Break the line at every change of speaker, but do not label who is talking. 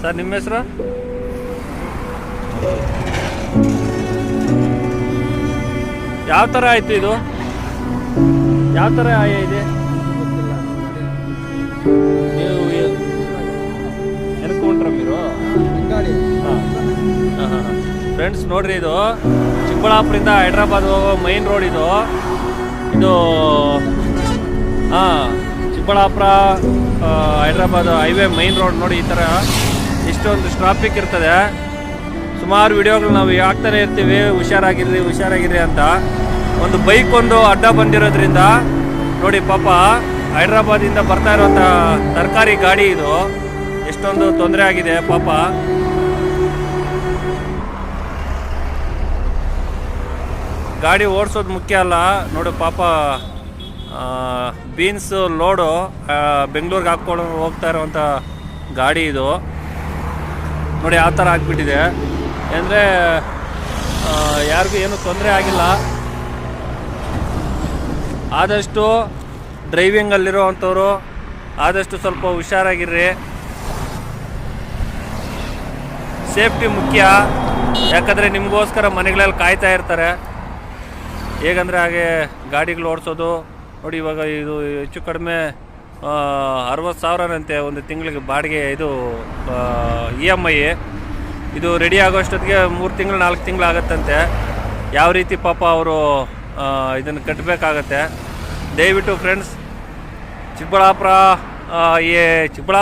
Sir ನಿಮ್ಮ ಹೆಸರು? ಯಾವ ಥರ ಆಯಿತು ಇದು? ಯಾವ ಥರ ಇದೆ? ನೀವು ಎನ್ಕೊಂಡ್ರ మీరు? ಫ್ರೆಂಡ್ಸ್ ನೋಡ್ರಿ, ಇದು ಚಿಕ್ಕಬಳ್ಳಾಪುರದಿಂದ ಹೈದ್ರಾಬಾದ್ ಹೋಗೋ ಮೈನ್ ರೋಡ್ ಇದು. Chikkaballapur Hyderabad highway main road ನೋಡಿ. ಈ ಥರ ಇಷ್ಟೊಂದು ಟ್ರಾಫಿಕ್ ಇರ್ತದೆ. ಸುಮಾರು ವಿಡಿಯೋಗಳು ನಾವು ಹಾಕ್ತಾನೆ ಇರ್ತೀವಿ, ಹುಷಾರಾಗಿರ್ರಿ ಅಂತ. ಒಂದು ಬೈಕ್ ಒಂದು ಅಡ್ಡ ಬಂದಿರೋದ್ರಿಂದ ನೋಡಿ, ಪಾಪ ಹೈದ್ರಾಬಾದಿಂದ ಬರ್ತಾ ಇರುವಂಥ ತರಕಾರಿ ಗಾಡಿ ಇದು ಎಷ್ಟೊಂದು ತೊಂದರೆ ಆಗಿದೆ ಪಾಪ. ಗಾಡಿ ಓಡಿಸೋದು ಮುಖ್ಯ ಅಲ್ಲ ನೋಡಿ ಪಾಪ. ಬೀನ್ಸ್ ಲೋಡು ಬೆಂಗಳೂರಿಗೆ ಹಾಕ್ಕೊಂಡು ಹೋಗ್ತಾ ಇರೋವಂಥ ಗಾಡಿ ಇದು ನೋಡಿ. ಆ ಥರ ಆಗಿಬಿಟ್ಟಿದೆ ಅಂದರೆ ಯಾರಿಗೂ ಏನೂ ತೊಂದರೆ ಆಗಿಲ್ಲ. ಆದಷ್ಟು ಡ್ರೈವಿಂಗಲ್ಲಿರೋವಂಥವ್ರು ಆದಷ್ಟು ಸ್ವಲ್ಪ ಹುಷಾರಾಗಿರ್ರಿ. ಸೇಫ್ಟಿ ಮುಖ್ಯ, ಯಾಕಂದರೆ ನಿಮಗೋಸ್ಕರ ಮನೆಗಳಲ್ಲಿ ಕಾಯ್ತಾ ಇರ್ತಾರೆ. ಹೇಗಂದರೆ ಹಾಗೆ ಗಾಡಿಗಳು ಓಡಿಸೋದು ನೋಡಿ. ಇವಾಗ ಇದು ಹೆಚ್ಚು ಕಡಿಮೆ 60,000ನಂತೆ ಒಂದು ತಿಂಗಳಿಗೆ ಬಾಡಿಗೆ. ಇದು EMI. ಇದು ರೆಡಿ ಆಗೋಷ್ಟೊತ್ತಿಗೆ 3 ತಿಂಗಳು 4 ತಿಂಗಳು ಆಗುತ್ತಂತೆ. ಯಾವ ರೀತಿ ಪಾಪ ಅವರು ಇದನ್ನು ಕಟ್ಟಬೇಕಾಗತ್ತೆ. ದಯವಿಟ್ಟು ಫ್ರೆಂಡ್ಸ್, ಚಿಕ್ಕಬಳ್ಳಾಪುರ